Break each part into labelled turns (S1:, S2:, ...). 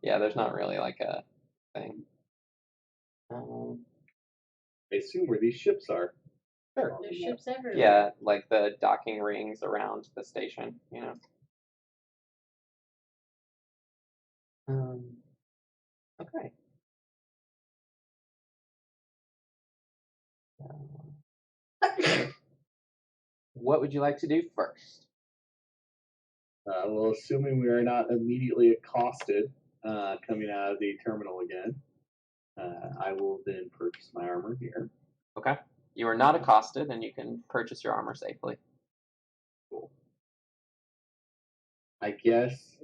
S1: Yeah, there's not really like a thing.
S2: I assume where these ships are.
S1: Sure.
S3: There's ships everywhere.
S1: Yeah, like the docking rings around the station, you know. Okay. What would you like to do first?
S2: Well, assuming we are not immediately accosted coming out of the terminal again, I will then purchase my armor here.
S1: Okay. You are not accosted, and you can purchase your armor safely.
S2: Cool. I guess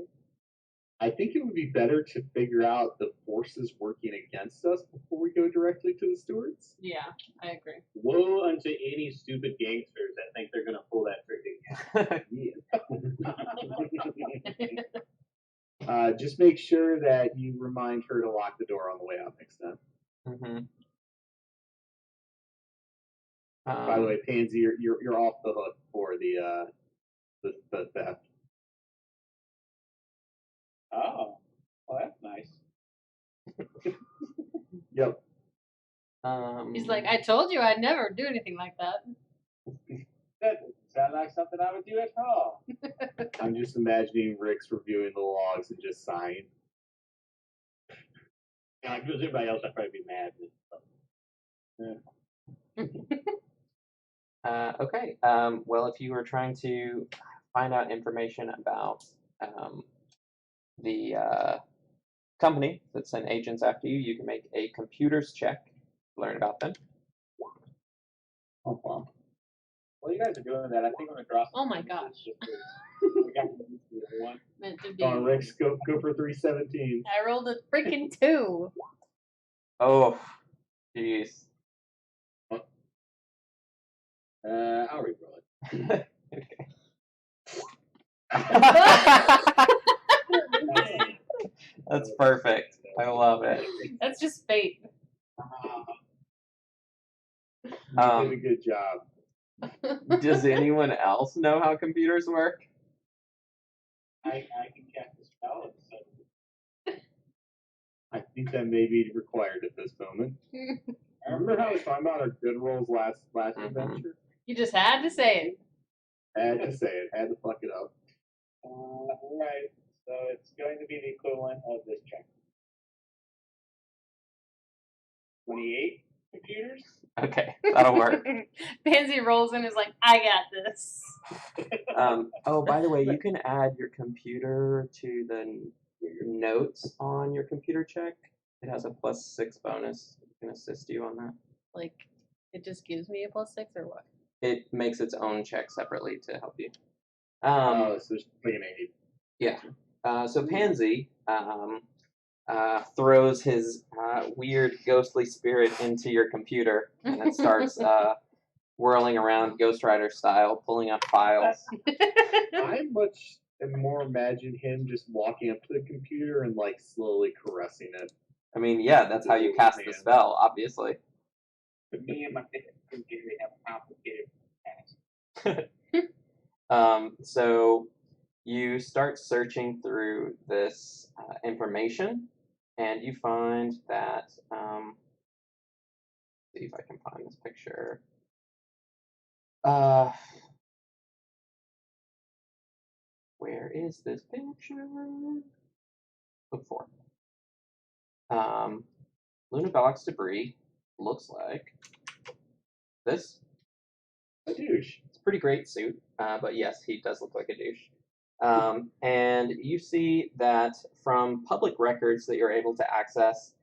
S2: I think it would be better to figure out the forces working against us before we go directly to the stewards.
S3: Yeah, I agree.
S4: Woe unto any stupid gangsters that think they're going to pull that trick again.
S2: Just make sure that you remind her to lock the door on the way out next time.
S1: Mm-hmm.
S2: By the way, Pansy, you're off the hook for the theft.
S4: Oh, well, that's nice.
S2: Yep.
S3: He's like, I told you I'd never do anything like that.
S4: That doesn't sound like something I would do at all.
S2: I'm just imagining Rick's reviewing the logs and just sighing.
S4: Yeah, if it was everybody else, I'd probably be mad.
S1: Okay. Well, if you were trying to find out information about the company that sent agents after you, you can make a computers check to learn about them.
S2: Oh, wow.
S4: While you guys are doing that, I think I'm going to draw some.
S3: Oh my gosh.
S4: We got the one.
S3: Meant to be.
S2: Come on, Rick, go for 317.
S3: I rolled a freaking 2.
S1: Oh, jeez.
S4: I'll re-roll it.
S1: Okay. That's perfect. I love it.
S3: That's just fate.
S2: You did a good job.
S1: Does anyone else know how computers work?
S4: I can cast a spell.
S2: I think that may be required at this moment. Remember how I was talking about our good rolls last adventure?
S3: You just had to say it.
S2: Had to say it. Had to fuck it up.
S4: Right. So it's going to be the equivalent of this check. 28 computers.
S1: Okay, that'll work.
S3: Pansy rolls in and is like, I got this.
S1: Oh, by the way, you can add your computer to your notes on your computer check. It has a +6 bonus. It can assist you on that.
S3: Like, it just gives me a +6 or what?
S1: It makes its own check separately to help you.
S2: So it's like an 8.
S1: Yeah. So Pansy throws his weird ghostly spirit into your computer, and it starts whirling around Ghost Rider style, pulling up files.
S2: I much more imagine him just walking up to the computer and like slowly caressing it.
S1: I mean, yeah, that's how you cast the spell, obviously.
S4: But me and my computer have a complicated task.
S1: So you start searching through this information, and you find that. See if I can find this picture. Where is this picture? Look for. Luna Bellocs debris looks like this.
S2: A douche.
S1: It's a pretty great suit, but yes, he does look like a douche. And you see that from public records that you're able to access,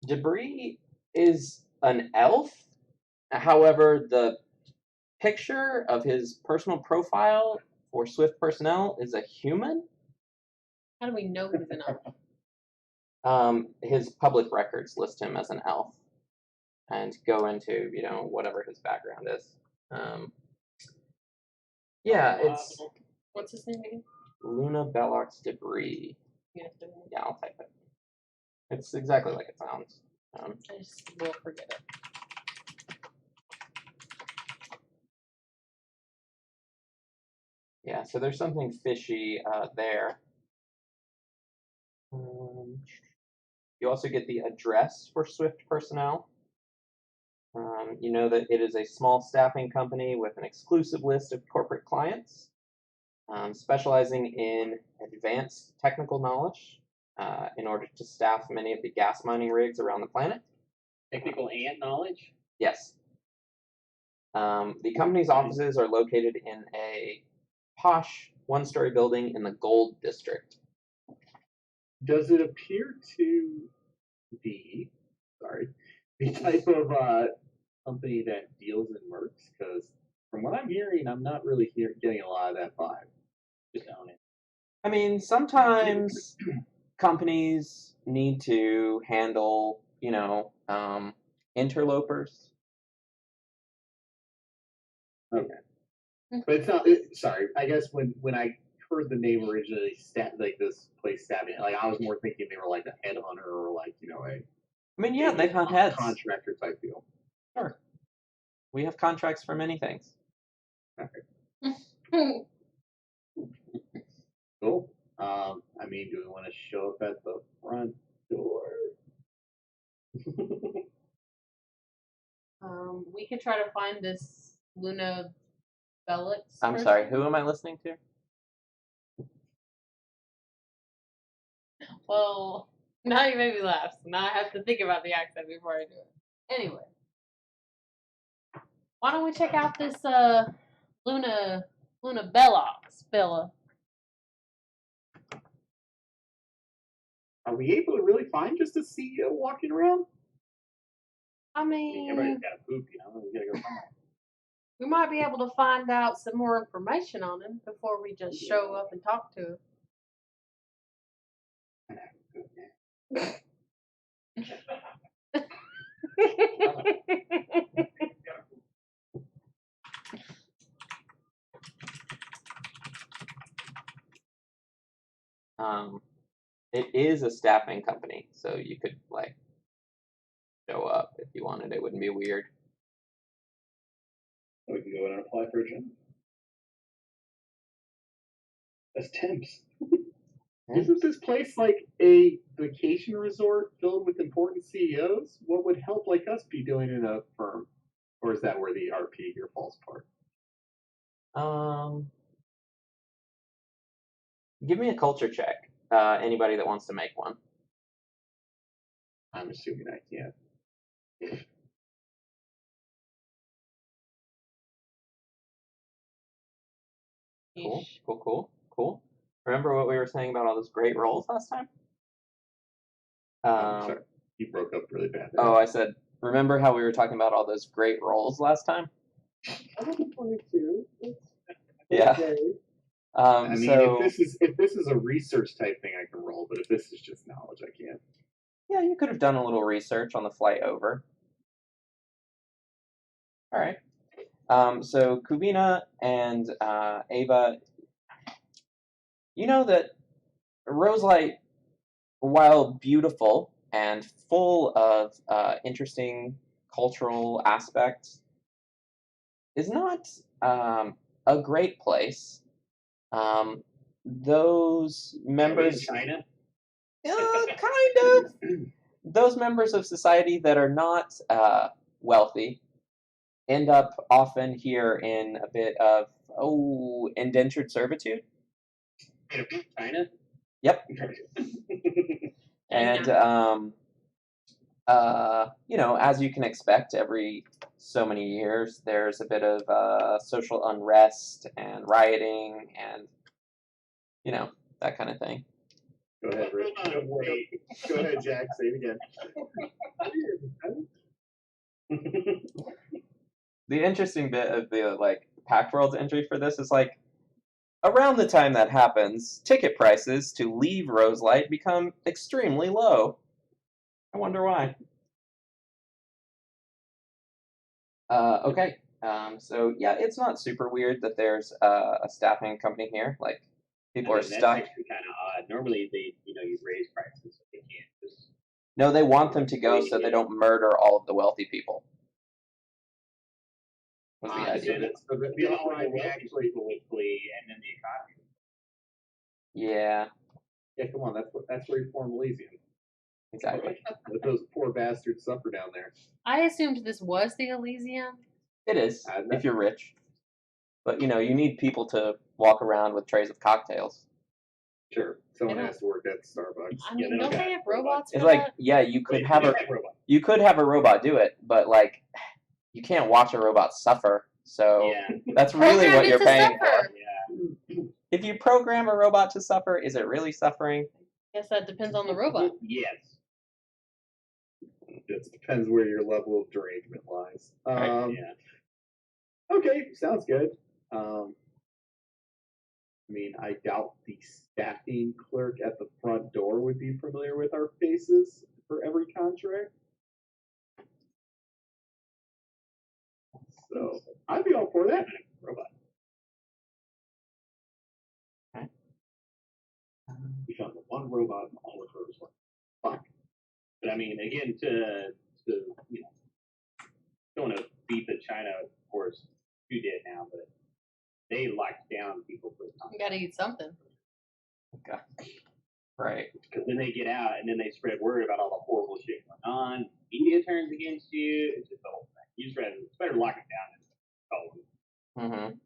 S1: Debris is an elf. However, the picture of his personal profile for Swift personnel is a human.
S3: How do we know he's an elf?
S1: His public records list him as an elf and go into, whatever his background is. Yeah, it's...
S3: What's his name again?
S1: Luna Bellocs Debris. Yeah, I'll type it. It's exactly like it sounds.
S3: I just will forget it.
S1: Yeah, so there's something fishy there. You also get the address for Swift personnel. You know that it is a small staffing company with an exclusive list of corporate clients, specializing in advanced technical knowledge in order to staff many of the gas mining rigs around the planet.
S4: Technical and knowledge.
S1: Yes. The company's offices are located in a posh one-story building in the Gold District.
S2: Does it appear to be, the type of company that deals in mercs? Because from what I'm hearing, I'm not really getting a lot of that vibe.
S4: Just own it.
S1: I mean, sometimes companies need to handle, interlopers.
S2: Okay. But it's not. Sorry, I guess when I heard the name originally, like this place stabbing, like I was more thinking they were like a headhunter or like a.
S1: I mean, yeah, they hunt heads.
S2: Contractor type deal.
S1: Sure. We have contracts for many things.
S2: Okay. Cool. I mean, do we want to show up at the front door?
S3: We could try to find this Luna Bellix.
S1: I'm sorry, who am I listening to?
S3: Well, now you made me laugh, so now I have to think about the accent before I do it. Anyway, why don't we check out this Luna Bellox, Bella?
S2: Are we able to really find just a CEO walking around?
S3: I mean,
S4: Everybody's got to poop, We gotta go somewhere.
S3: we might be able to find out some more information on him before we just show up and talk to him.
S1: It is a staffing company, so you could show up if you wanted. It wouldn't be weird.
S2: We can go in and apply for a job. As temps. Isn't this place like a vacation resort filled with important CEOs? What would help like us be doing in a firm? Or is that where the RP here falls apart?
S1: Give me a culture check. Anybody that wants to make one.
S2: I'm assuming I can't.
S1: Cool. Remember what we were saying about all those great rolls last time?
S2: Sorry. You broke up really bad.
S1: Oh, I said, remember how we were talking about all those great rolls last time?
S2: I was 22.
S1: Yeah.
S2: Okay. I mean,
S1: so,
S2: if this is a research type thing, I can roll. But if this is just knowledge, I can't.
S1: Yeah, you could have done a little research on the flight over. All right. So Kuvina and Ava, you know that Roselight, while beautiful and full of interesting cultural aspects, is not a great place. Those members,
S4: China.
S1: kind of, those members of society that are not wealthy end up often here in a bit of indentured servitude.
S4: China.
S1: Yep. And as you can expect, every so many years there's a bit of social unrest and rioting and that kind of thing.
S2: Go ahead, Rick. Go ahead, Jack. Say it again.
S1: The interesting bit of the Pact World's entry for this is around the time that happens, ticket prices to leave Roselight become extremely low. I wonder why. Okay. So yeah, it's not super weird that there's a staffing company here. People are stuck.
S4: That's actually kind of odd. Normally, you raise prices. They can't just.
S1: No, they want them to go so they don't murder all of the wealthy people. Was the idea?
S2: So the upside actually
S4: would flee, and then the economy.
S1: Yeah.
S2: Yeah, come on. That's reform Elysium.
S1: Exactly.
S2: Let those poor bastards suffer down there.
S3: I assumed this was the Elysium.
S1: It is,
S2: I-
S1: if you're rich. But, you need people to walk around with trays of cocktails.
S2: Sure, someone
S3: They
S2: has to work at Starbucks.
S3: I
S4: Yeah,
S3: mean,
S4: they
S3: don't
S4: don't
S3: they
S4: got
S3: have robots
S1: It's
S3: for
S1: like,
S3: that?
S1: yeah, you could
S4: Wait,
S1: have
S4: they
S1: a
S4: got robot.
S1: you could have a robot do it, but like you can't watch a robot suffer. So
S4: Yeah.
S1: that's really
S3: Program
S1: what
S3: it
S1: you're
S3: to
S1: paying for.
S3: suffer.
S4: Yeah.
S1: If you program a robot to suffer, is it really suffering?
S3: Guess that depends on the robot.
S4: Yes.
S2: It depends where your level of derangement lies.
S1: Right,
S4: Yeah.
S2: Okay, sounds good. I mean, I doubt the staffing clerk at the front door would be familiar with our faces for every contract. So I'd be all for that.
S4: Robot.
S1: Okay.
S4: We found the one robot in all of hers. Fuck. But I mean, again, to don't want to beat the China horse too dead now, but they locked down people for the
S3: You gotta eat something.
S1: Okay. Right.
S4: because then they get out and then they spread word about all the horrible shit going on. Media turns against you. It's just the whole thing. You just it's better to lock it down and tell them.
S1: Mm-hmm.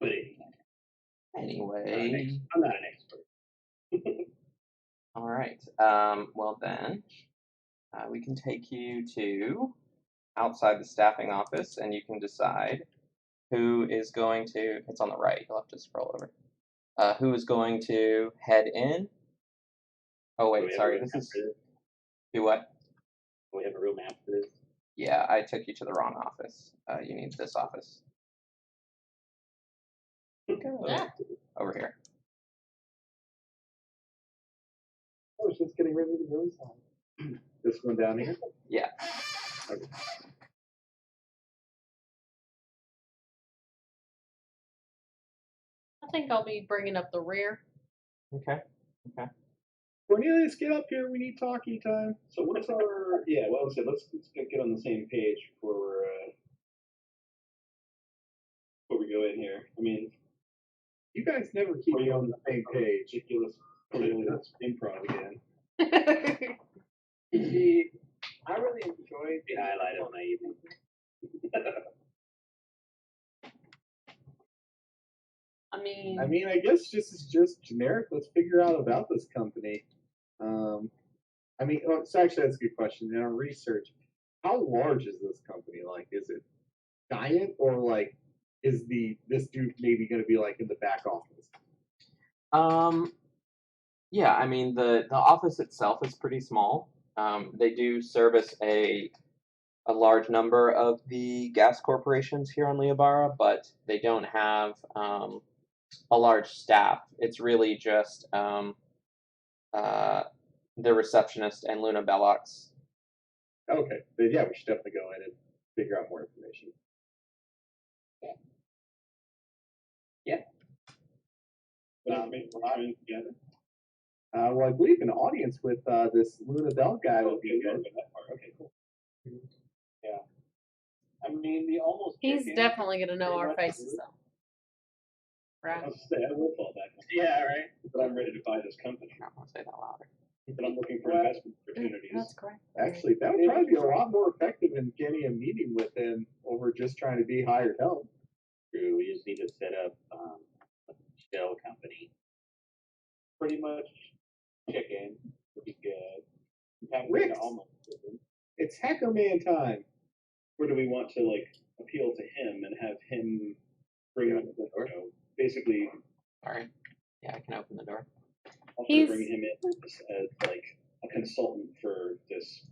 S4: But
S1: Anyway.
S4: I'm not an expert.
S1: All right. Well then, we can take you to outside the staffing office, and you can decide who is going to. It's on the right. You'll have to scroll over. Who is going to head in? Oh
S4: Do we
S1: wait,
S4: have a
S1: sorry.
S4: real
S1: This
S4: map
S1: is
S4: for this?
S1: do what?
S4: Do we have a real map for this?
S1: Yeah, I took you to the wrong office. You need this office.
S3: Yeah.
S1: Over here.
S2: I was just getting ready to go inside. This one down here?
S1: Yeah.
S2: Okay.
S3: I think I'll be bringing up the rear.
S1: Okay.
S2: Cornelius, get up here. We need talkie time.
S5: So what's our well I said let's get on the same page before we go in here. I mean,
S2: You guys never keep me on the same page.
S5: ridiculous Cornelius improv again.
S6: I really enjoyed
S4: The highlight of my evening.
S3: I
S2: I
S3: mean,
S2: mean, I guess this is just generic. Let's figure out about this company. I mean, so actually, that's a good question. In our research, how large is this company? Like, is it giant, or like, is this dude maybe going to be like in the back office?
S1: Yeah, I mean the office itself is pretty small. They do service a large number of the gas corporations here on Leobara, but they don't have a large staff. It's really just the receptionist and Luna Bellox.
S2: Okay, then yeah, we should definitely go in and figure out more information.
S5: Together.
S2: Well, I believe an audience with this Luna Bell guy would be good.
S5: Okay, cool. Yeah. I mean, the almost.
S3: he's
S5: chicken,
S3: definitely gonna know
S5: pretty
S3: our
S5: much
S3: faces
S5: the-
S3: though. Right?
S5: I'll say I will fall back.
S4: Yeah, right.
S5: But I'm ready to buy this company.
S1: I don't want to say that louder.
S5: But I'm looking for
S6: Well,
S5: investment opportunities.
S3: That's correct.
S2: Actually, that would probably be a lot more effective in getting a meeting with him over just trying to be hired help.
S4: True. We just need to set up a shell company.
S5: Pretty much chicken would be good. Have
S2: Rick.
S5: almost chicken.
S2: It's Hacker Man time.
S5: Or do we want to like appeal to him and have him bring up basically
S1: Sorry. Yeah, I can open the door.
S5: also
S3: He's-
S5: bring him in as like a consultant for this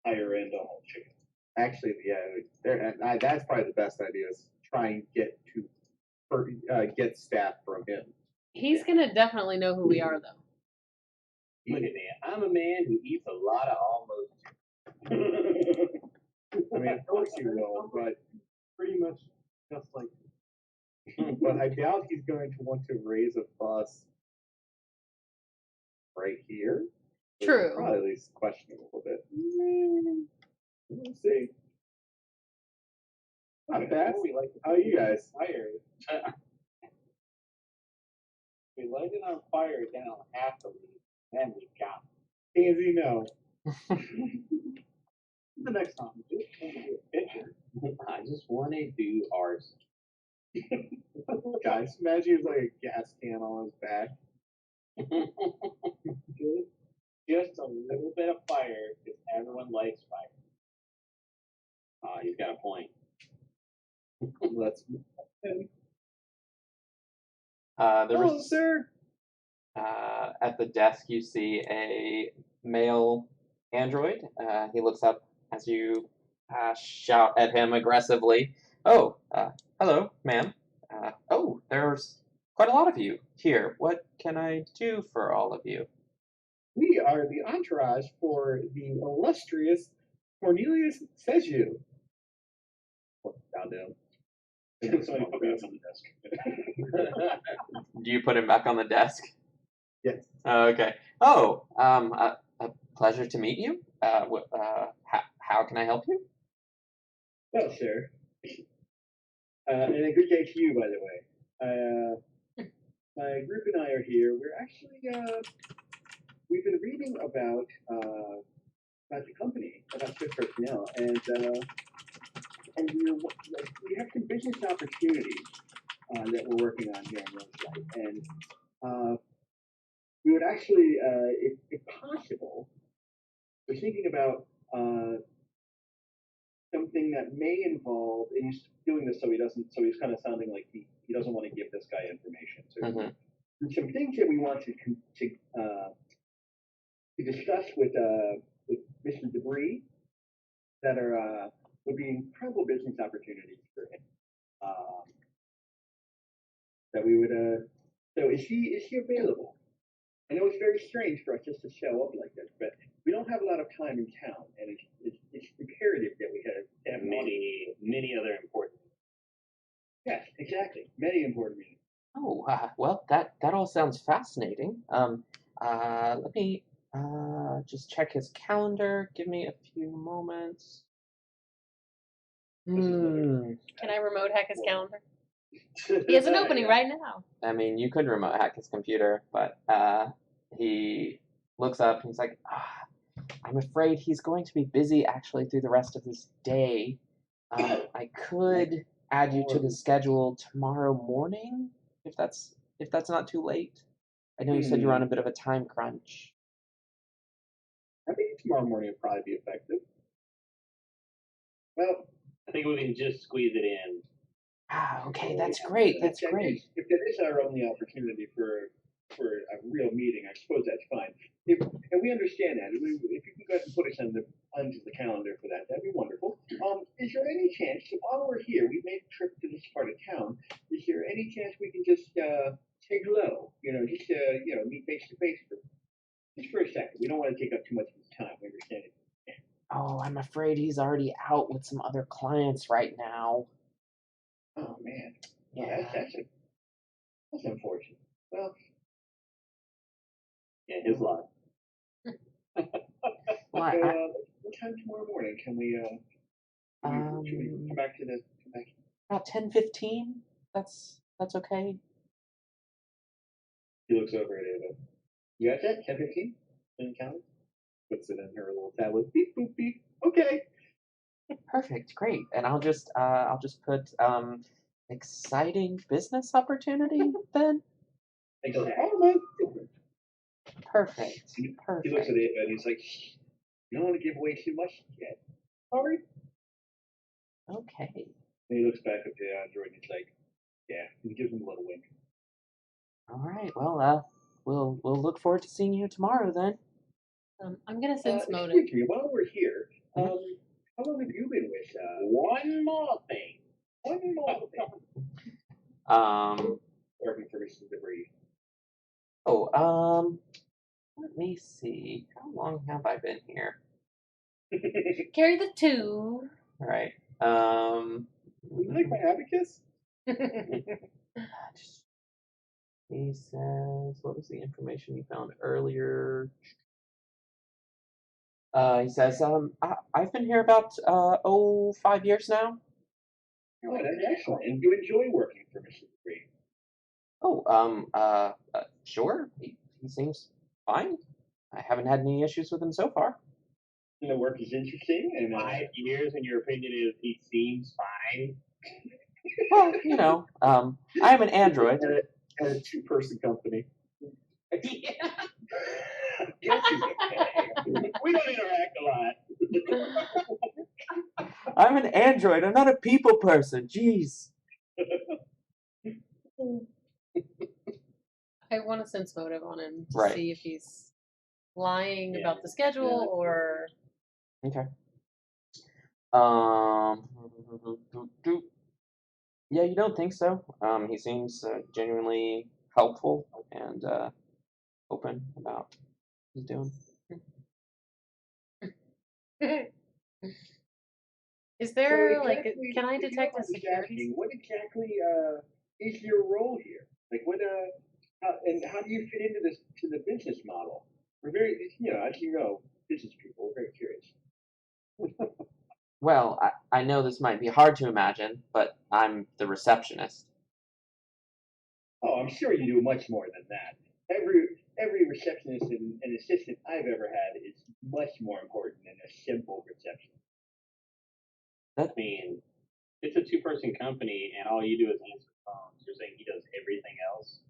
S5: higher end all chicken.
S2: Actually, yeah, that's probably the best idea is try and get staff from him.
S3: He's gonna definitely know who we are though.
S4: Look at me. I'm a man who eats a lot of almost.
S2: I mean, of course he will, but
S5: Pretty much just like
S2: but I doubt he's going to want to raise a fuss right here.
S3: True.
S2: Probably at least question him a little bit. We'll see. Not bad.
S5: we like
S2: How are you guys?
S5: fire. We light it on fire down half the lead.
S4: And we got
S2: Pansy, no.
S6: The next time, just send me a picture.
S4: I just want to do ours.
S2: Guys, imagine he was like a gas can on his back.
S4: Just a little bit of fire because everyone likes fire. You've got a point.
S2: Let's.
S1: There
S2: Hello,
S1: was
S2: sir.
S1: at the desk you see a male android. He looks up as you shout at him aggressively. Oh, hello, ma'am. Oh, there's quite a lot of you here. What can I do for all of you?
S2: We are the entourage for the illustrious Cornelius Seju. Down to him.
S5: Somebody put me on the desk.
S1: Do you put him back on the desk?
S2: Yes.
S1: Okay. Oh, a pleasure to meet you. How can I help you?
S2: Well, sir. And a good day to you, by the way. My group and I are here. We're actually, we've been reading about the company, about Swift Personnel, and we have some business opportunities that we're working on here on Roselight. And we would actually, if possible, we're thinking about something that may involve, and he's doing this so he's kind of sounding like he doesn't want to give this guy information. So there's some things that we want to discuss with Mr. Debris that are would be incredible business opportunities for him. That we would so is he available? I know it's very strange for us just to show up like this, but we don't have a lot of time in town, and it's imperative that we have
S4: Many other important.
S2: Yes, exactly. Many important meetings.
S1: Oh, well, that all sounds fascinating. Let me just check his calendar. Give me a few moments.
S3: Can I remote hack his calendar? He has an opening right now.
S1: I mean, you could remote hack his computer, but he looks up and he's like, I'm afraid he's going to be busy actually through the rest of this day. I could add you to the schedule tomorrow morning if that's not too late. I know you said you're on a bit of a time crunch.
S2: I think tomorrow morning will probably be effective. Well,
S4: I think we can just squeeze it in.
S1: Okay, that's great. That's great.
S2: If that is our only opportunity for a real meeting, I suppose that's fine. And we understand that. If you can go ahead and put us onto the calendar for that, that'd be wonderful. Is there any chance, while we're here, we made a trip to this part of town, is there any chance we can just say hello? Just meet face to face just for a second. We don't want to take up too much of his time. We understand it.
S1: Oh, I'm afraid he's already out with some other clients right now.
S2: Oh man.
S1: Yeah.
S2: That's unfortunate. Well,
S4: Yeah, his lot.
S1: Well,
S2: what time tomorrow morning? Can we should we come back to
S1: about 10:15. That's okay.
S2: He looks over at Ava. You got that? 10:15? In count? Puts it in her little tablet. Beep boop beep. Okay.
S1: Perfect, great. And I'll just put exciting business opportunity then.
S2: Exactly.
S1: Perfect.
S2: He looks
S1: Perfect.
S2: at Ava and he's like, "You don't want to give away too much yet." Sorry.
S1: Okay.
S2: And he looks back at the android and he's like, "Yeah." He gives him a little wink.
S1: All right. Well, we'll look forward to seeing you tomorrow then.
S3: I'm gonna sense motive.
S2: Excuse me, while we're here, how long have you been with?
S4: One more thing.
S2: Working for Mr. Debris.
S1: Oh, let me see. How long have I been here?
S3: Carry the 2.
S1: All right.
S2: You like my abacus?
S1: He says, what was the information you found earlier? He says, I've been here about 5 years now.
S2: Oh, that's excellent. And you enjoy working for Mr. Debris?
S1: Oh, sure. He seems fine. I haven't had any issues with him so far.
S5: And the work is interesting, and
S4: 5 years, and your opinion is he seems fine.
S1: Well, you know, I am an android.
S2: And a two-person company.
S4: Yeah.
S5: yes, he's okay.
S4: We don't interact a lot.
S1: I'm an android. I'm not a people person. Jeez.
S3: I want a sense motive on him to
S1: Right.
S3: see if he's lying
S4: Yeah.
S3: about the schedule or.
S1: Okay. Yeah, you don't think so? He seems genuinely helpful and open about what he's doing.
S3: Is there
S5: So
S3: like,
S5: exactly,
S3: can I
S5: if you
S3: detect
S5: don't
S3: a
S5: mind me
S3: security?
S5: asking, what exactly is your role here? Like, how do you fit into this to the business model? We're very, as you know, business people, we're very curious.
S1: Well, I know this might be hard to imagine, but I'm the receptionist.
S5: Oh, I'm sure you do much more than that. Every receptionist and assistant I've ever had is much more important than a simple receptionist.
S4: I mean, it's a two-person company, and all you do is answer phones. You're saying he does everything else?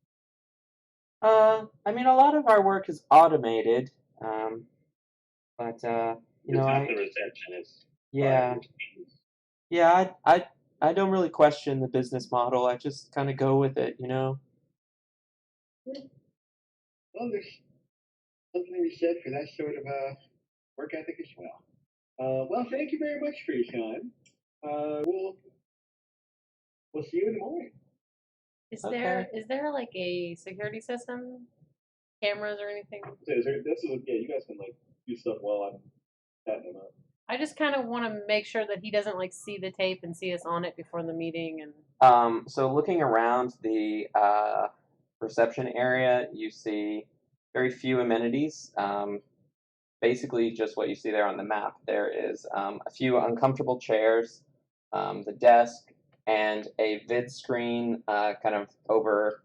S1: I mean, a lot of our work is automated, but you know,
S4: It's not the receptionist.
S1: yeah, yeah, I don't really question the business model. I just kind of go with it, you know.
S5: Well, there's something to be said for that sort of work ethic as well. Well, thank you very much for your time. We'll see you in the morning.
S1: Okay.
S3: Is there like a security system, cameras or anything?
S5: You guys can like do stuff while I'm patting him up.
S3: I just kind of want to make sure that he doesn't like see the tape and see us on it before the meeting. And
S1: So looking around the reception area, you see very few amenities. Basically, just what you see there on the map. There is a few uncomfortable chairs, the desk, and a vid screen kind of over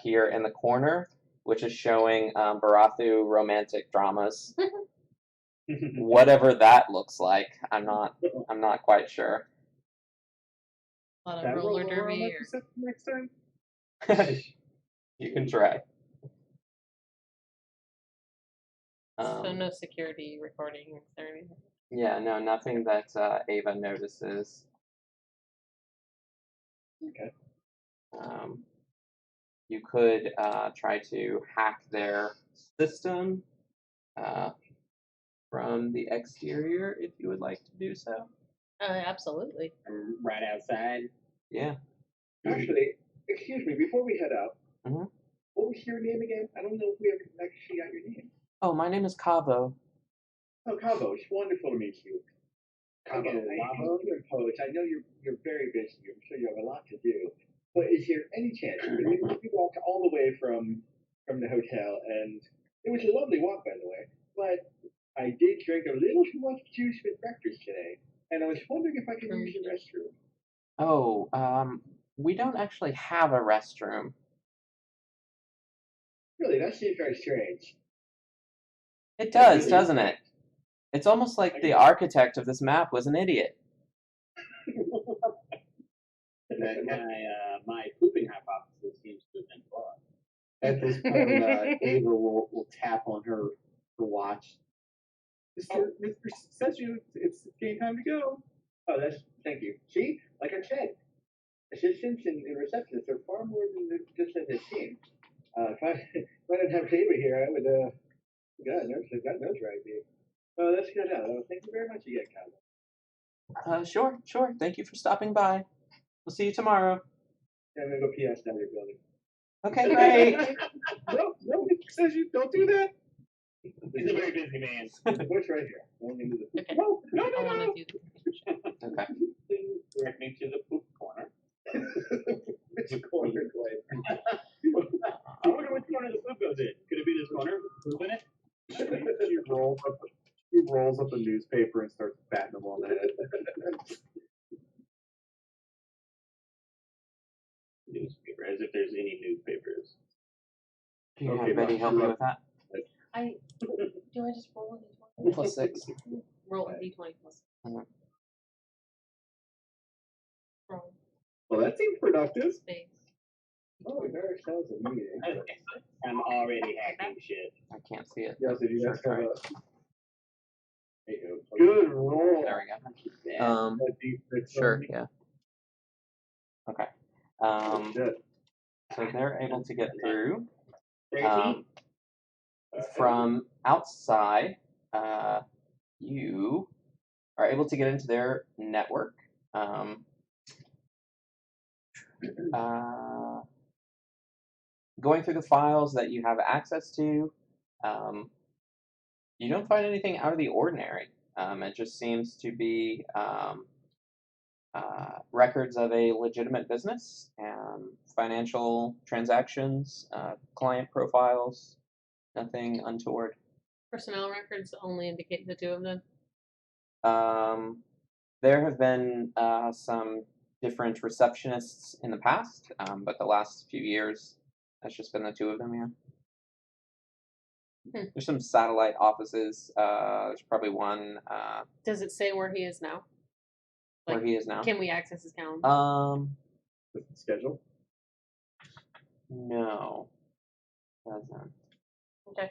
S1: here in the corner, which is showing Barathu romantic dramas. Whatever that looks like, I'm not quite sure.
S3: a lot of
S2: Can I roll
S3: roller
S2: a
S3: derby.
S2: roll
S3: Or,
S2: perception next time?
S1: You can try.
S3: so no security recording or anything.
S1: Yeah, no, nothing that Ava notices.
S5: Okay.
S1: You could try to hack their system from the exterior if you would like to do so.
S3: Absolutely.
S4: Right outside.
S1: Yeah.
S5: Actually, excuse me, before we head out,
S1: Mhm.
S5: what was your name again? I don't know if we ever actually got your name.
S1: Oh, my name is Cavo.
S5: Oh, Cabo, it's wonderful to meet you.
S4: Cabo,
S5: I hate
S4: Lavo?
S5: to impose. I know you're very busy. I'm sure you have a lot to do. But is there any chance we walked all the way from the hotel, and it was a lovely walk, by the way. But I did drink a little too much juice with breakfast today, and I was wondering if I could use the restroom.
S1: Oh, we don't actually have a restroom.
S5: Really, that seems very strange.
S1: It does,
S5: really
S1: doesn't it? It's almost like the architect of this map was an idiot.
S4: My pooping hypothesis seems to have been flawed.
S2: At this point, Ava will tap on her watch. Mr. says it's game time to go.
S5: Oh, thank you. See, like I said, assistants and receptionists are far more than just as they seem. If I didn't have Ava here, I would I've got notes right, dude. Oh, that's good. Thank you very much again, Kyle.
S1: Sure. Thank you for stopping by. We'll see you tomorrow.
S5: Yeah, I'm gonna go PS down your building.
S1: Okay, great.
S2: No, Mr. says you don't do that.
S4: He's a very busy man.
S5: What's right here? Only the
S3: Okay.
S2: No.
S3: I want to do the
S1: Okay.
S4: Direct me to the poop corner.
S5: Which corner, Clay?
S4: I wonder which corner the poop goes in. Could it be this corner? Poop in it?
S2: She rolls up a newspaper and starts batting them on the head.
S4: Newspaper, as if there's any newspapers.
S1: Can you
S2: Okay,
S1: have Betty
S2: Mom,
S1: help you
S2: you're
S1: with that?
S3: Do I just roll a d20?
S1: Plus 6.
S3: Roll a d20 plus.
S1: Mhm.
S3: Roll
S2: Well, that seemed productive.
S3: space.
S5: Oh, there sounds a meeting.
S4: I'm already hacking shit.
S1: I can't see it.
S5: Yeah, so you
S1: Sure,
S5: guys have
S1: try.
S5: There you go.
S2: Good roll.
S1: There we go.
S5: A D6
S1: Sure,
S5: only?
S1: yeah. Okay.
S2: Oh, shit.
S1: So they're able to get through.
S4: 13?
S1: From outside, you are able to get into their network. Going through the files that you have access to, you don't find anything out of the ordinary. It just seems to be records of a legitimate business, financial transactions, client profiles, nothing untoward.
S3: Personnel records only indicate the two of them.
S1: There have been some different receptionists in the past, but the last few years, that's just been the two of them, yeah. There's some satellite offices. There's probably one
S3: Does it say where he is now?
S1: where he is now.
S3: Can we access his calendar?
S2: With the schedule?
S1: No. Doesn't.
S3: Okay.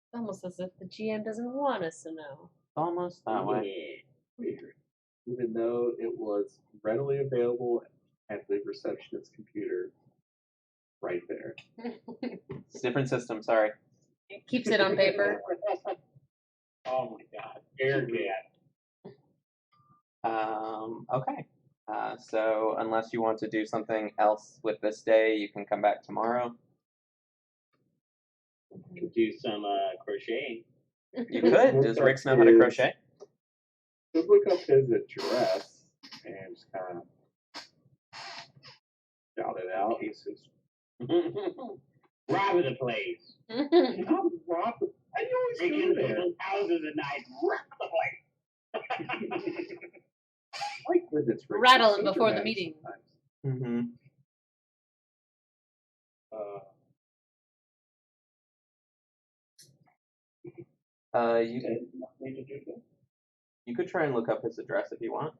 S3: It's almost as if the GM doesn't want us to know.
S1: Almost that way.
S2: Weird. Even though it was readily available at the receptionist's computer right there.
S1: It's a different system, sorry.
S3: It keeps it on paper.
S4: Oh my god. Air cat.
S1: Okay. So unless you want to do something else with this day, you can come back tomorrow.
S4: Can do some crocheting.
S1: You could. Does Rix know how to crochet?
S2: Could look up his address and just kind of shout it out.
S4: Robbing the place.
S2: I'm robbed. I always
S4: Break
S2: go
S4: into
S2: there.
S4: people's houses at night. Rob the place.
S2: Like visits. Rick.
S3: Rattle
S2: It's
S3: him
S2: so
S3: before the
S2: dramatic
S3: meeting.
S2: sometimes.
S1: Mm-hmm. You could try and look up his address if you want.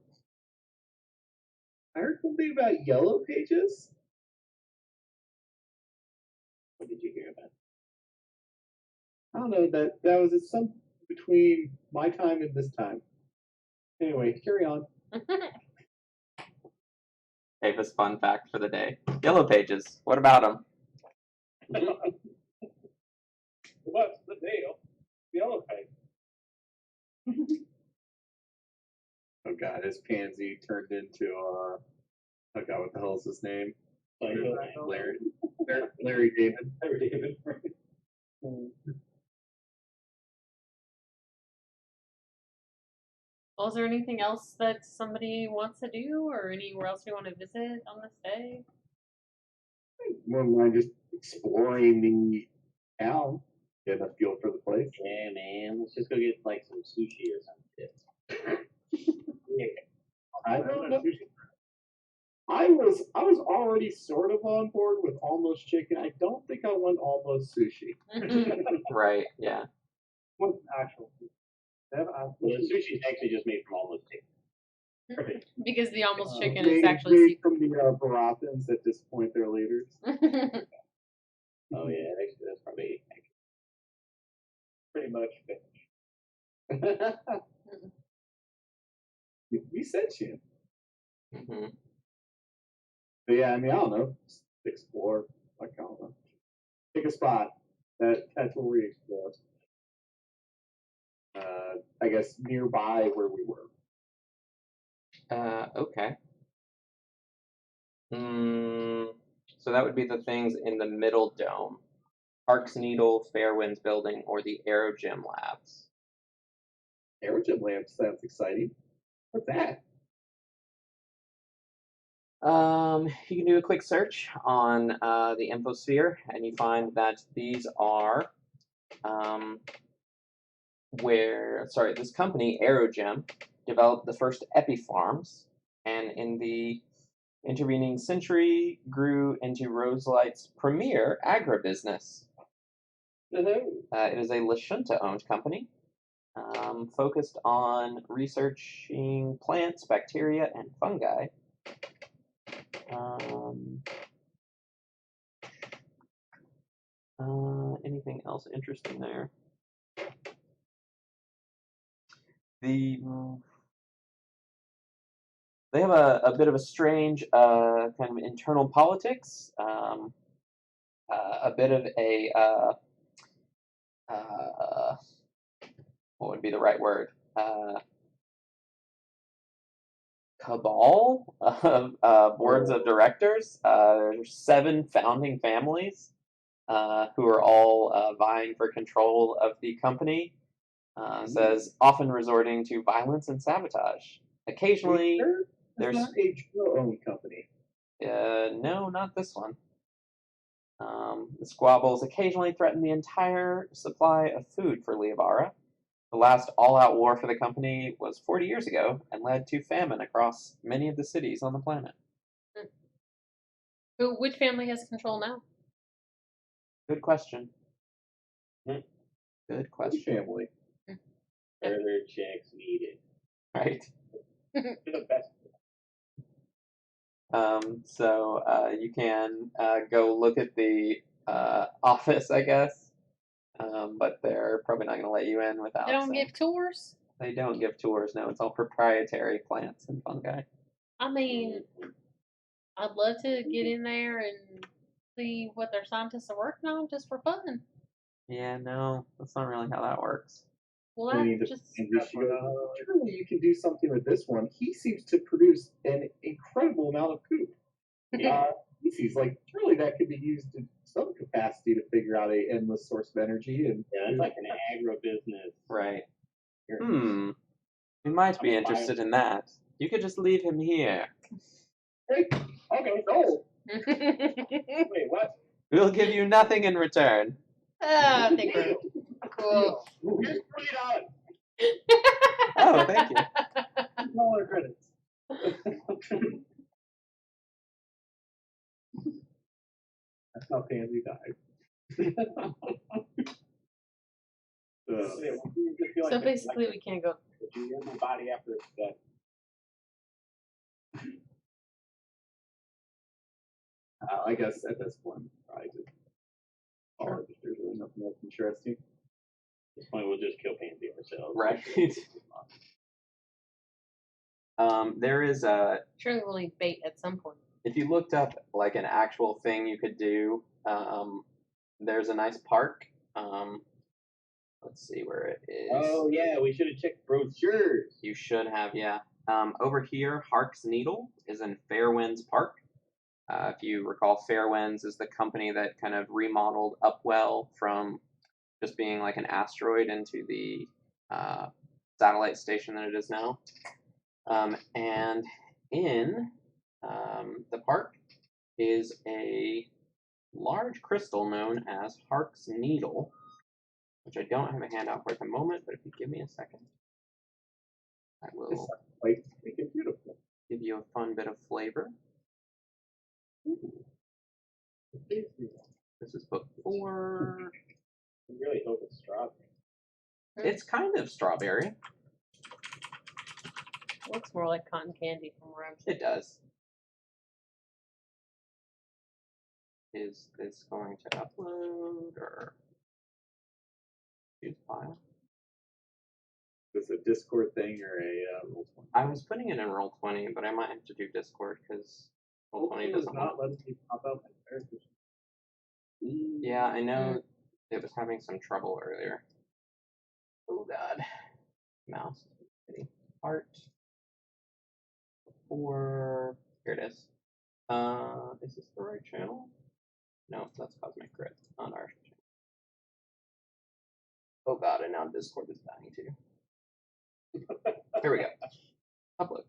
S2: I heard something about yellow pages.
S4: What did you hear about?
S2: I don't know, that was at some between my time and this time. Anyway, carry on.
S1: Davis fun fact for the day. Yellow pages. What about them?
S6: What's the deal? Yellow page.
S2: Oh god, his pansy turned into oh god, what the hell is his name? Larry David.
S5: Larry David.
S3: Well, is there anything else that somebody wants to do, or anywhere else we want to visit on this day?
S2: More than mind just exploring the town. Get a feel for the place.
S4: Yeah, man. Let's just go get like some sushi or some shit.
S2: I don't know. I was already sort of on board with almost chicken. I don't think I want almost sushi.
S1: Right, yeah.
S6: What's actual?
S4: Well, the sushi's actually just made from almost chicken.
S3: Because the almost chicken
S2: Made-
S3: is actually
S2: made from the Barathans that disappoint their leaders.
S3: secret.
S4: Oh yeah, actually that's probably
S6: Pretty much finished.
S2: We sent you.
S1: Mm-hmm.
S2: But yeah, I mean, I don't know. Just explore. Like, I don't know. Pick a spot. That's where we explore. I guess nearby where we were.
S1: Okay. So that would be the things in the middle dome. Parks Needle, Fairwinds Building, or the Aero Gym Labs.
S2: Aerogym lamp sounds exciting. What's that?
S1: You can do a quick search on the infosphere, and you find that these are this company, Aerogem, developed the first epi farms, and in the intervening century grew into Roselight's premier agribusiness. It is a Lashunta-owned company, focused on researching plants, bacteria, and fungi. Anything else interesting there? They have a bit of a strange kind of internal politics, a bit of a what would be the right word? Cabal of boards of directors. There's 7 founding families who are all vying for control of the company. Says often resorting to violence and sabotage. Occasionally,
S5: There's not a Joe-owned company.
S1: no, not this one. The squabbles occasionally threaten the entire supply of food for Liavara. The last all-out war for the company was 40 years ago and led to famine across many of the cities on the planet.
S3: Which family has control now?
S1: Good question. Good question.
S2: Family.
S4: Further checks needed.
S1: Right.
S6: The best.
S1: So you can go look at the office, I guess. But they're probably not going to let you in without.
S3: They don't give tours?
S1: They don't give tours. No, it's all proprietary plants and fungi.
S3: I mean, I'd love to get in there and see what their scientists are working on just for fun.
S1: Yeah, no, that's not really how that works.
S3: Well,
S2: I mean,
S3: that's just.
S2: surely you can do something with this one. He seems to produce an incredible amount of poop. Species, like, surely that could be used in some capacity to figure out a endless source of energy. And
S4: Yeah, it's like an agribusiness.
S1: Right. We might be interested in that. You could just leave him here.
S5: Okay, no.
S6: Wait, what?
S1: We'll give you nothing in return.
S3: I think we're cool.
S6: Here's $20.
S1: Oh, thank you.
S6: $1 credits.
S2: that's how Pansy died.
S3: So basically, we can't go.
S6: You hear my body after it's dead.
S2: I guess at this point, probably just call it if there's really nothing else interesting.
S4: At this point, we'll just kill Pansy ourselves.
S1: Right. There is a.
S3: Surely we'll need bait at some point.
S1: If you looked up like an actual thing you could do, there's a nice park. Let's see where it is.
S4: Oh yeah, we should have checked brochures.
S1: You should have, yeah. Over here, Hark's Needle is in Fairwinds Park. If you recall, Fairwinds is the company that kind of remodeled Upwell from just being like an asteroid into the satellite station that it is now. And in the park is a large crystal known as Hark's Needle, which I don't have a handout for at the moment, but if you give me a second, I will
S2: Like, make it beautiful.
S1: give you a fun bit of flavor. This is book 4.
S6: I really hope it's strawberry.
S1: It's kind of strawberry.
S3: Looks more like cotton candy from where I'm sitting.
S1: It does. Is this going to upload or choose file?
S2: Is this a Discord thing or a Roll20?
S1: I was putting it in Roll20, but I might have to do Discord because Roll20 doesn't
S6: not
S1: work.
S6: letting me pop out my characters.
S1: Yeah, I know it was having some trouble earlier. Oh god. Mouse. Art. Or here it is. Is this the right channel? No, that's Cosmic Grid, not our channel. Oh god, and now Discord is dying too. Here we go. Upload.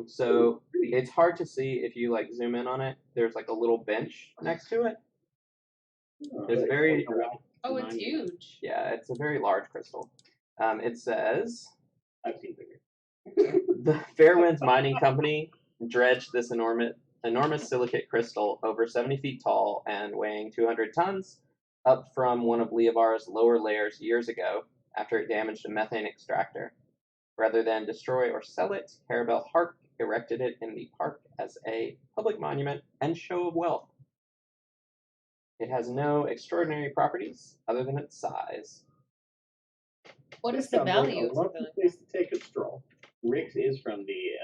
S1: So it's hard to see if you like zoom in on it. There's like a little bench next to it. It's very
S3: Oh, it's huge.
S1: yeah, it's a very large crystal. It says
S4: I've seen bigger.
S1: the Fairwinds Mining Company dredged this enormous silicate crystal over 70 feet tall and weighing 200 tons up from one of Leovar's lower layers years ago after it damaged a methane extractor. Rather than destroy or sell it, Cabal Hark erected it in the park as a public monument and show of wealth. It has no extraordinary properties other than its size.
S3: What is
S2: That
S3: the
S2: sounds like
S3: value
S2: a
S3: of
S2: lovely
S3: something like
S2: place to take a stroll.
S4: Rix is from the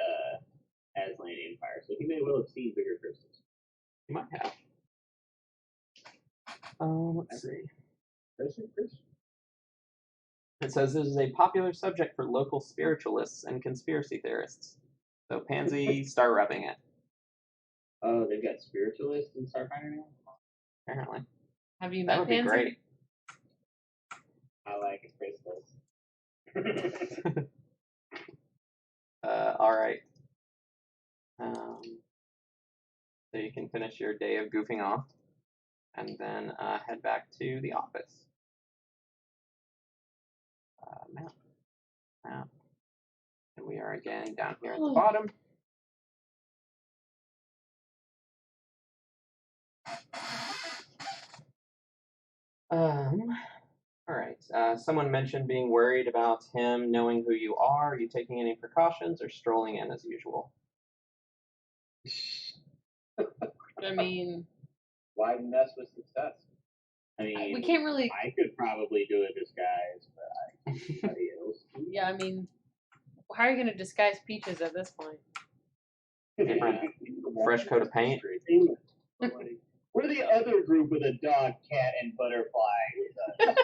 S4: Aslan Empire, so he may well have seen bigger crystals.
S1: You might have. Let's see. It says this is a popular subject for local spiritualists and conspiracy theorists. So Pansy, start rubbing it.
S4: Oh, they've got spiritualists in Starfinder now?
S1: Apparently,
S3: that? Have you
S1: that
S3: met
S1: would be
S3: Pansy?
S1: great.
S4: I like crystals.
S1: All right. So you can finish your day of goofing off, and then head back to the office. Map. And we are again down here at the bottom. All right. Someone mentioned being worried about him knowing who you are. Are you taking any precautions or strolling in as usual?
S3: I mean,
S6: Why mess with success?
S4: I mean,
S3: we can't really.
S4: I could probably do a disguise, but anybody else?
S3: Yeah, I mean, how are you going to disguise Peaches at this point?
S1: Different, fresh coat of paint.
S6: We're the other group with a dog, cat, and butterfly with us.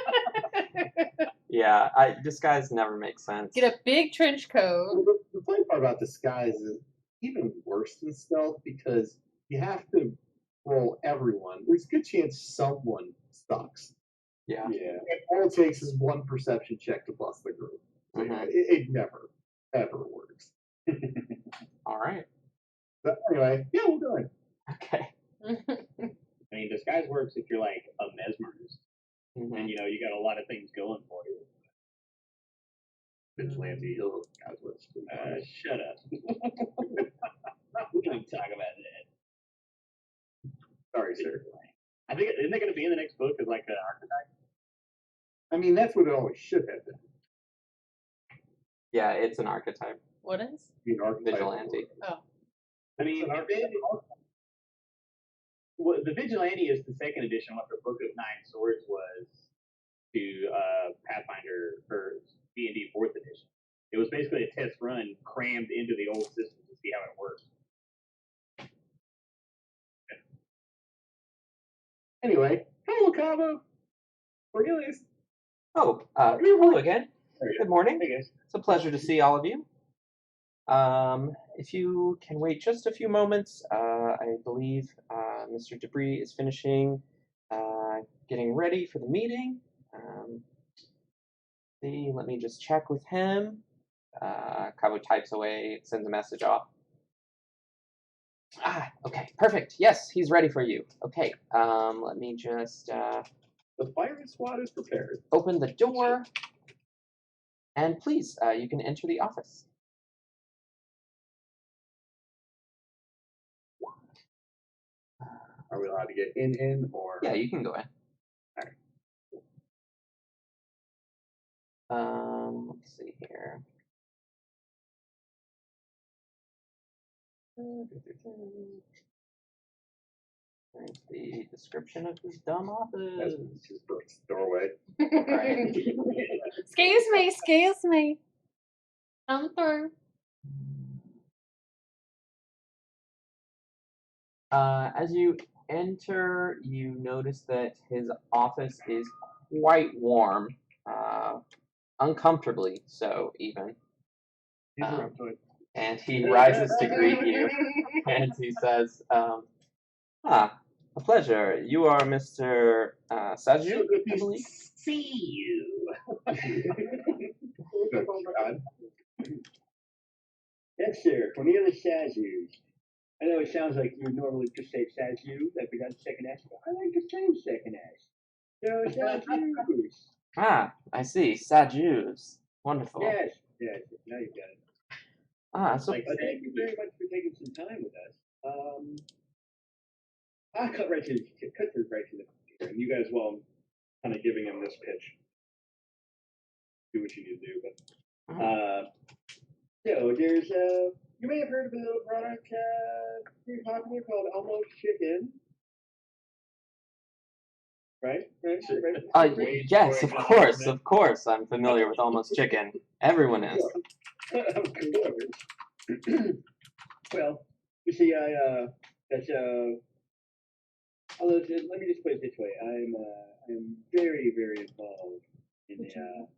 S1: Yeah, disguise never makes sense.
S3: Get a big trench coat.
S2: Well, the funny part about disguise is even worse than stealth because you have to roll everyone. There's a good chance someone sucks.
S1: Yeah.
S2: And all it takes is one perception check to bust the group. So,
S1: Mhm.
S2: it never, ever works.
S1: All right.
S2: But anyway, yeah, we'll go ahead.
S1: Okay.
S4: I mean, disguise works if you're like a mesmerist,
S1: Mhm.
S4: and you got a lot of things going for you.
S2: Vigilante Hill guys was.
S4: Shut up. We can talk about that.
S2: Sorry, sir.
S4: I think isn't it going to be in the next book as like an archetype?
S2: I mean, that's what it always should have been.
S1: Yeah, it's an archetype.
S3: What is?
S2: Be an archetype.
S1: Vigilante.
S3: Oh.
S4: I mean, well, the Vigilante is the second edition. What the Book of Nine Swords was to Pathfinder for D&D 4th edition. It was basically a test run crammed into the old system to see how it worked.
S2: Anyway, hello, Cabo. Cornelius.
S1: Oh, hello again. Good morning.
S4: Hey guys.
S1: It's a pleasure to see all of you. If you can wait just a few moments, I believe Mr. Debris is finishing getting ready for the meeting. Let me just check with him. Cabo types away, sends a message off. Okay, perfect. Yes, he's ready for you. Okay, let me just
S2: The firing squad is prepared.
S1: open the door. And please, you can enter the office.
S2: Are we allowed to get in, or?
S1: Yeah, you can go in. Let's see here. There's the description of this dumb office.
S2: That's his first doorway.
S1: Right.
S3: Excuse me. Come through.
S1: As you enter, you notice that his office is quite warm, uncomfortably so even. And he rises to greet you, and he says, a pleasure. You are Mr. Saju, I believe?
S4: See you.
S5: Yes, sir. Cornelius Saju. I know it sounds like you normally just say Saju, like we got the second S, but I like to say second S. So Saju.
S1: I see. Sajus. Wonderful.
S5: Yes, now you got it.
S1: So
S4: Like
S5: Thank you very much for taking some time with us. I'll cut right to the computer, and you guys, while I'm kind of giving him this pitch, do what you need to do. But so there's you may have heard of a little product pretty popular called Almost Chicken, right?
S1: yes, of course, I'm familiar with Almost Chicken. Everyone is.
S5: Of course. Well, you see, that's let me just put it this way. I'm very, very involved in the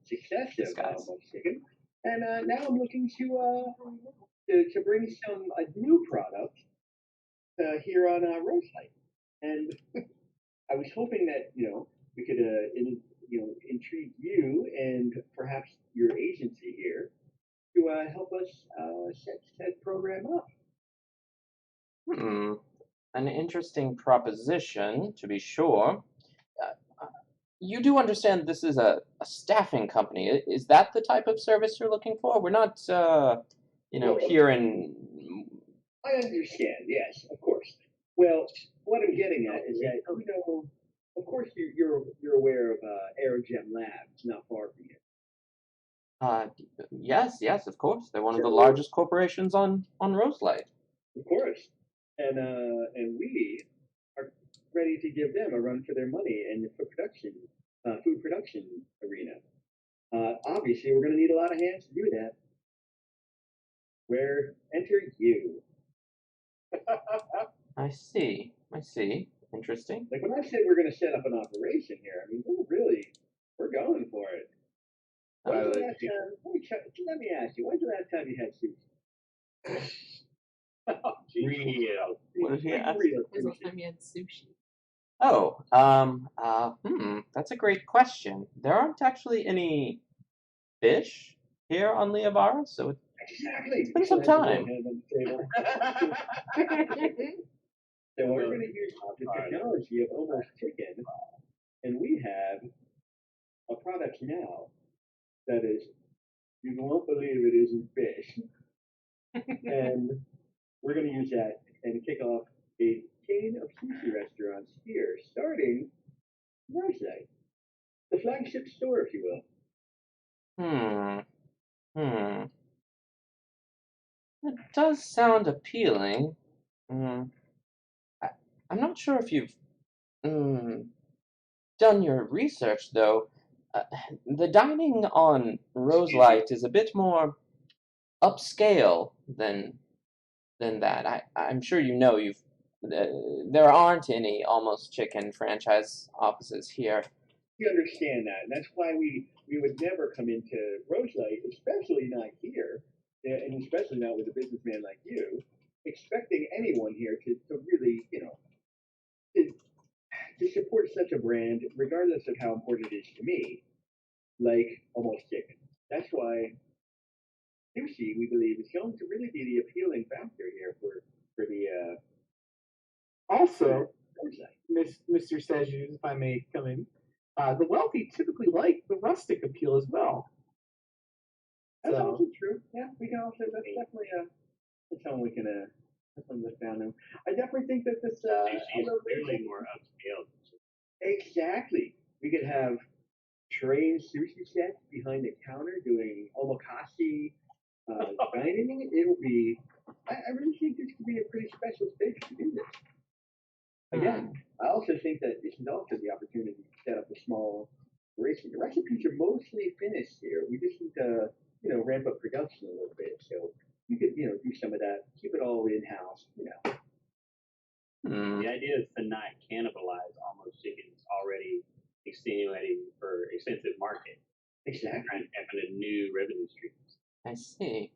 S5: success of Almost Chicken, and now I'm looking to bring some new product here on Roselight, and I was hoping that we could intrigue you and perhaps your agency here to help us set that program up.
S1: An interesting proposition, to be sure. You do understand this is a staffing company. Is that the type of service you're looking for? We're not, here in.
S5: I understand. Yes, of course. Well, what I'm getting at is that of course you're aware of Aerogem Labs, not far from here.
S1: Yes, of course. They're one of the largest corporations on Roselight.
S5: Of course, and we are ready to give them a run for their money in the food production arena. Obviously, we're going to need a lot of hands to do that. Where enter you.
S1: I see. Interesting.
S5: Like when I said we're going to set up an operation here, I mean we're going for it. When's the last time? Let me ask you. When's the last time you had sushi?
S4: real.
S1: What did he ask?
S5: Real
S3: When's the last
S5: sushi.
S3: time you had sushi?
S1: That's a great question. There aren't actually any fish here on Leovara, so
S5: Exactly.
S1: it's been some time.
S5: So we're going to use the technology of Almost Chicken, and we have a product now that is, you won't believe it isn't fish. And we're going to use that and kick off a chain of sushi restaurants here, starting Thursday. The flagship store, if you will.
S1: It does sound appealing. I'm not sure if you've done your research, though. The dining on Roselight is a bit more upscale than that. I'm sure you've. There aren't any Almost Chicken franchise offices here.
S5: We understand that, and that's why we would never come into Roselight, especially not here, and especially not with a businessman like you, expecting anyone here to really, to support such a brand, regardless of how important it is to me, like Almost Chicken. That's why sushi, we believe, is going to really be the appealing factor here for the
S2: Also,
S5: Roselight.
S2: Mr. Sajus, if I may come in, the wealthy typically like the rustic appeal as well.
S5: That's
S2: So,
S5: also true. Yeah, we can also. That's definitely that's something we can look down on. I definitely think that this
S4: Sushi is clearly more upscale.
S5: exactly. We could have trained sushi chefs behind the counter doing omakase dining. It will be. I really think this could be a pretty special space to do this. Again, I also think that this is also the opportunity to set up a small operation. The recipes are mostly finished here. We just need to, ramp up production a little bit. So you could, do some of that. Keep it all in house.
S4: The idea is to not cannibalize Almost Chicken's already extenuating for extensive market.
S5: Exactly.
S4: Trying to tap into new revenue streams.
S1: I see.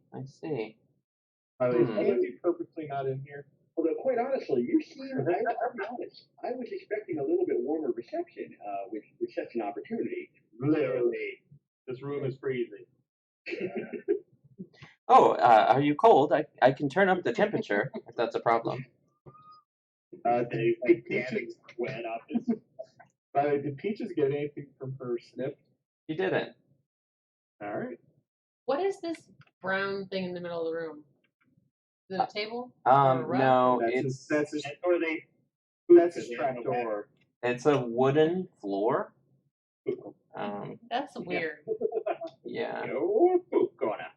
S2: by the way, is Andy purposely not in here?
S5: Although, quite honestly, you seem, I'll be honest, I was expecting a little bit warmer reception with such an opportunity.
S4: Literally, this room is freezing.
S1: Are you cold? I can turn up the temperature if that's a problem.
S4: He's like dabbing sweat off his.
S2: By the way, did Peaches get anything from her sniff?
S1: She didn't.
S2: All right.
S3: What is this brown thing in the middle of the room? Is it a table? Or a rug?
S1: No,
S2: That's his
S4: Or they
S2: that's his
S4: Because they
S2: trap
S4: have no back.
S2: door.
S1: it's a wooden floor.
S3: That's weird.
S1: Yeah.
S4: no poop going out.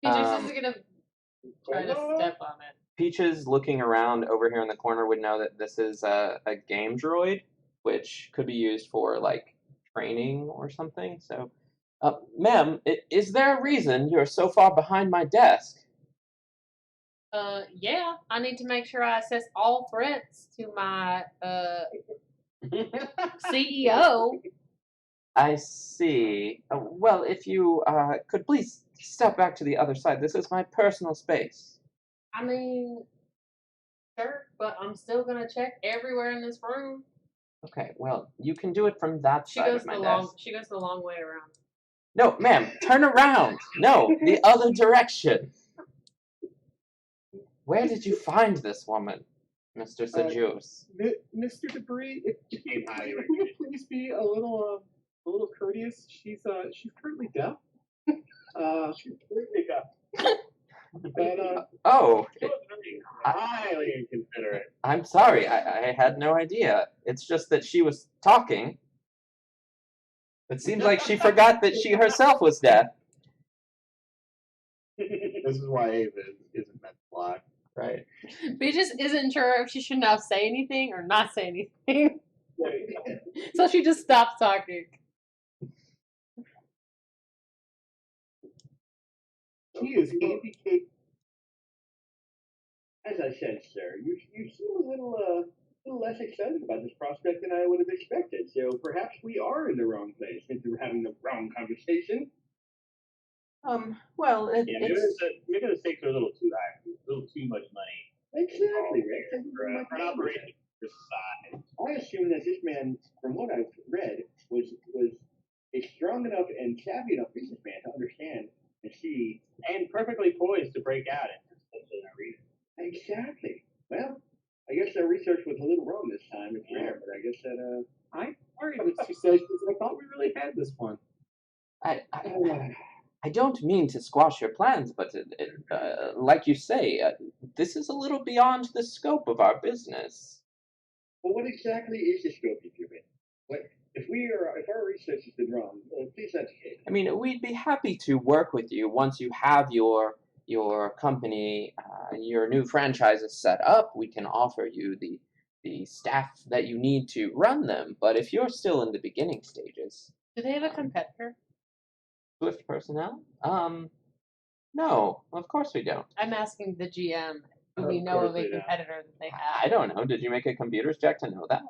S3: Peaches
S1: Um,
S3: is gonna try to step on it.
S1: Peaches, looking around over here in the corner, would know that this is a game droid, which could be used for like training or something. So, ma'am, is there a reason you're so far behind my desk?
S3: Yeah, I need to make sure I assess all threats to my CEO.
S1: I see. Well, if you could please step back to the other side. This is my personal space.
S3: I mean, sure, but I'm still gonna check everywhere in this room.
S1: Okay, well, you can do it from that
S3: She
S1: side
S3: goes
S1: of my
S3: the
S1: desk.
S3: long. She goes the long way around.
S1: No, ma'am, turn around. No, the other direction. Where did you find this woman, Mr. Sejuice?
S2: Mr. Debris, if
S4: Came highly
S2: you
S4: recommended.
S2: would please be a little courteous. She's currently deaf. She's currently deaf. But
S1: Oh,
S4: Highly inconsiderate.
S1: I'm sorry. I had no idea. It's just that she was talking. It seems like she forgot that she herself was deaf.
S2: this is why Ava isn't meant to fly.
S1: Right.
S3: Peaches isn't sure if she should now say anything or not say anything, so she just stops talking.
S2: She is handicapped.
S5: As I said, sir, you seem a little less excited about this prospect than I would have expected. So perhaps we are in the wrong place since we're having the wrong conversation.
S1: Well,
S4: Yeah, maybe the stakes are a little too high, a little too much money
S5: Exactly, Rick.
S4: for an operation this size.
S5: I assume that this man, from what I've read, was a strong enough and savvy enough businessman to understand and see.
S4: And perfectly poised to break out into such an arena.
S5: Exactly. Well, I guess our research was a little wrong this time. It's rare, but I guess that
S2: I'm worried that she says I thought we really had this one.
S1: I don't mean to squash your plans, but like you say, this is a little beyond the scope of our business.
S5: Well, what exactly is the scope of your bid? What if our research has been wrong? Please educate.
S1: I mean, we'd be happy to work with you once you have your company, your new franchises set up. We can offer you the staff that you need to run them. But if you're still in the beginning stages,
S3: Do they have a competitor?
S1: Swift personnel? No, of course we don't.
S3: I'm asking the GM. Do we
S2: Of
S3: know
S2: course
S3: of a
S2: they don't.
S3: competitor that they
S1: I
S3: have?
S1: don't know. Did you make a computers check to know that?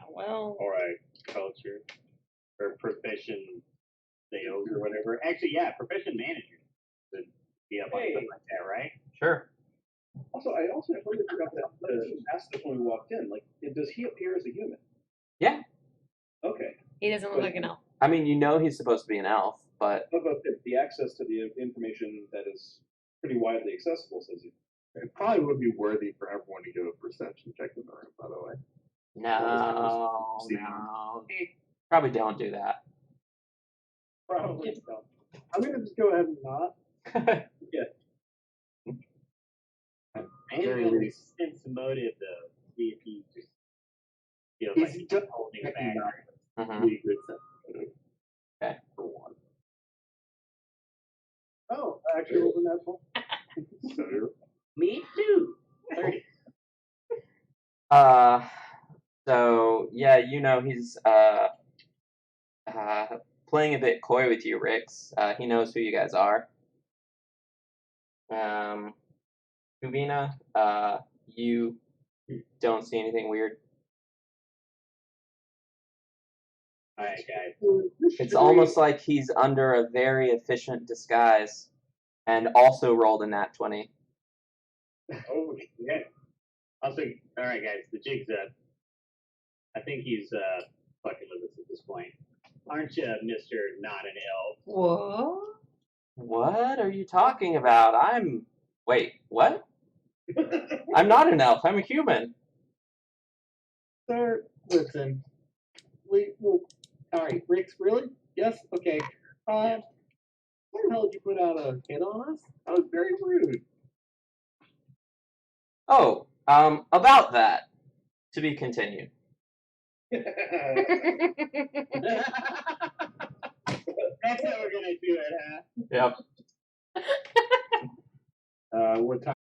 S3: Well,
S4: Or a culture or profession sales or whatever. Actually, yeah, profession manager would be up on
S5: Hey.
S4: something like that, right?
S1: Sure.
S5: Also, I totally forgot to ask this when we walked in. Like, does he appear as a human?
S1: Yeah.
S5: Okay.
S3: he doesn't look like an elf.
S1: I mean, you know he's supposed to be an elf, but
S7: How about the access to the information that is pretty widely accessible, says you.
S2: It probably would be worthy for everyone to do a perception check in the room, by the way.
S1: no. Probably don't do that.
S7: Probably so. I'm gonna just go ahead and not.
S4: And
S2: Very
S4: really
S2: nice.
S4: sense motive though. See if he just feels
S2: He's
S4: like he's
S2: just
S4: holding it back.
S1: Mhm.
S2: Really good sense.
S1: Okay.
S2: For one.
S7: Oh, actually, wasn't that one?
S2: So
S4: Me too. 30.
S1: So yeah, you know he's playing a bit coy with you, Rix. He knows who you guys are. Kuvina, you don't see anything weird.
S4: Alright, guys.
S1: It's almost like he's under a very efficient disguise, and also rolled a nat 20.
S4: Oh, yeah. Also, alright, guys, the jig's up. I think he's fucking with us at this point. Aren't you, Mr. Not an Elf?
S3: What?
S1: What are you talking about? Wait, what? I'm not an elf. I'm a human.
S2: Sir, listen. All right, Rick's really? Yes? Okay. Why the hell did you put out a hit on us? That was very rude.
S1: Oh, about that. To be continued.
S4: That's how we're gonna do it, huh?
S1: Yep.
S2: What time?